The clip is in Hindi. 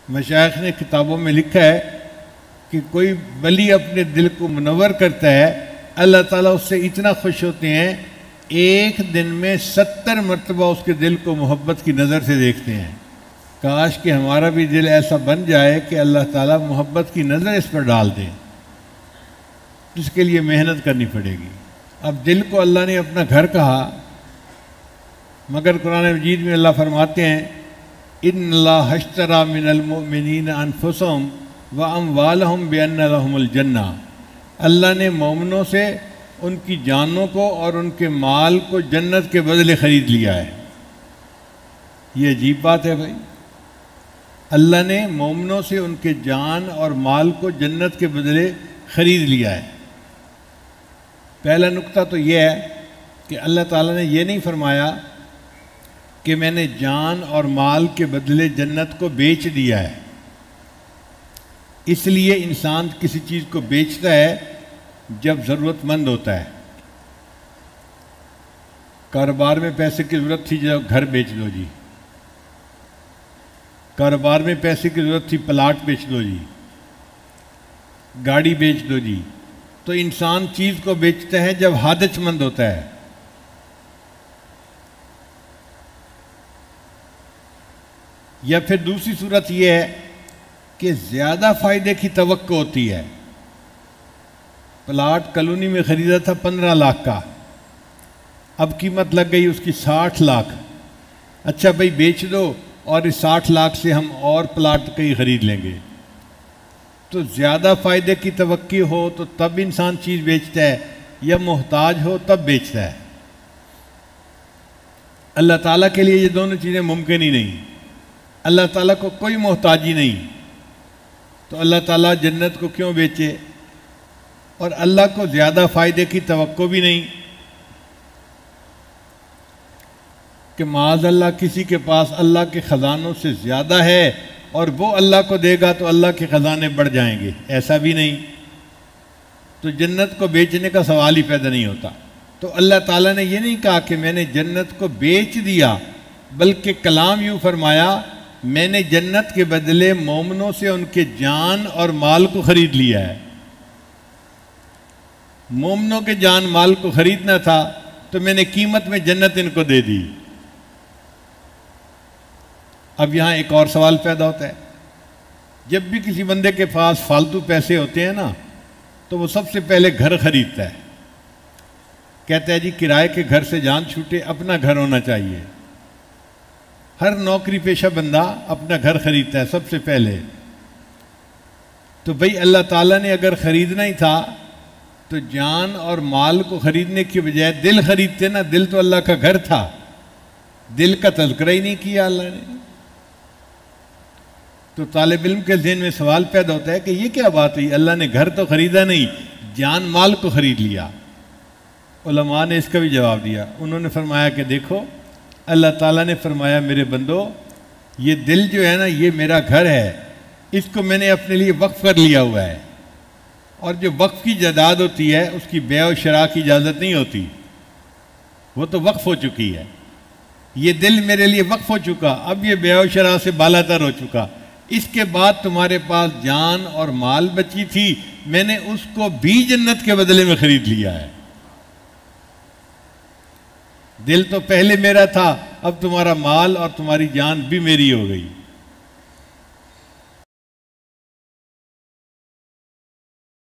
मशाइख ने किताबों में लिखा है कि कोई वली अपने दिल को मुनव्वर करता है, अल्लाह ताला उससे इतना खुश होते हैं, एक दिन में 70 मरतबा उसके दिल को मोहब्बत की नज़र से देखते हैं। काश कि हमारा भी दिल ऐसा बन जाए कि अल्लाह ताला मोहब्बत की नज़र इस पर डाल दें। इसके लिए मेहनत करनी पड़ेगी। अब दिल को अल्लाह ने अपना घर कहा, मगर कुरान मजीद में अल्लाह फरमाते हैं, इन्नल्लाह हश्तरा मिनल मुमिनीन अनफुसहुम व अमवालहुम बिअन्ना लहुमुल जन्ना। अल्लाह ने मोमिनों से उनकी जानों को और उनके माल को जन्नत के बदले ख़रीद लिया है। ये अजीब बात है भाई। अल्लाह ने मोमिनों से उनके जान और माल को जन्नत के बदले ख़रीद लिया है। पहला नुक्ता तो यह है कि अल्लाह ताला ने यह नहीं फरमाया कि मैंने जान और माल के बदले जन्नत को बेच दिया है। इसलिए इंसान किसी चीज़ को बेचता है जब ज़रूरतमंद होता है। कारोबार में पैसे की ज़रूरत थी, जब घर बेच दो जी। कारोबार में पैसे की ज़रूरत थी, प्लाट बेच दो जी, गाड़ी बेच दो जी। तो इंसान चीज़ को बेचता है जब हाजतमंद होता है। या फिर दूसरी सूरत यह है कि ज़्यादा फ़ायदे की तवक्को होती है। प्लाट कॉलोनी में ख़रीदा था 15 लाख का, अब कीमत लग गई उसकी 60 लाख। अच्छा भाई बेच दो और इस 60 लाख से हम और प्लाट कहीं ख़रीद लेंगे। तो ज़्यादा फ़ायदे की तवक्की हो तो तब इंसान चीज़ बेचता है, या मोहताज हो तब बेचता है। अल्लाह ताला के लिए ये दोनों चीज़ें मुमकिन ही नहीं। अल्लाह ताला को कोई मोहताजी नहीं, तो अल्लाह ताला जन्नत को क्यों बेचे? और अल्लाह को ज़्यादा फ़ायदे की तवक्को भी नहीं कि माज़ अल्लाह किसी के पास अल्लाह के ख़जानों से ज़्यादा है और वो अल्लाह को देगा तो अल्लाह के ख़जाने बढ़ जाएंगे, ऐसा भी नहीं। तो जन्नत को बेचने का सवाल ही पैदा नहीं होता। तो अल्लाह ताला ने ये नहीं कहा कि मैंने जन्नत को बेच दिया, बल्कि कलाम यूँ फरमाया, मैंने जन्नत के बदले मोमिनों से उनके जान और माल को ख़रीद लिया है। मोमिनों के जान माल को ख़रीदना था तो मैंने कीमत में जन्नत इनको दे दी। अब यहाँ एक और सवाल पैदा होता है, जब भी किसी बंदे के पास फालतू पैसे होते हैं ना, तो वो सबसे पहले घर ख़रीदता है। कहता है जी किराए के घर से जान छूटे, अपना घर होना चाहिए। हर नौकरी पेशा बंदा अपना घर ख़रीदता है सबसे पहले। तो भाई अल्लाह ताला ने अगर ख़रीदना ही था तो जान और माल को ख़रीदने की बजाय दिल ख़रीदते ना। दिल तो अल्लाह का घर था, दिल का तज़किरा ही नहीं किया अल्लाह ने। तो तालिब इल्म के ज़हन में सवाल पैदा होता है कि ये क्या बात हुई, अल्लाह ने घर तो ख़रीदा नहीं, जान माल को ख़रीद लिया। उलमा ने इसका भी जवाब दिया। उन्होंने फरमाया कि देखो, अल्लाह ताला ने फरमाया मेरे बंदो, ये दिल जो है ना, ये मेरा घर है, इसको मैंने अपने लिए वक्फ़ कर लिया हुआ है। और जो वक्फ़ की जायदाद होती है उसकी बेअ और शरा की इजाज़त नहीं होती, वो तो वक्फ़ हो चुकी है। ये दिल मेरे लिए वक्फ़ हो चुका, अब ये बेअ और शरा से बालातर हो चुका। इसके बाद तुम्हारे पास जान और माल बची थी, मैंने उसको भी जन्नत के बदले में ख़रीद लिया है। दिल तो पहले मेरा था, अब तुम्हारा माल और तुम्हारी जान भी मेरी हो गई।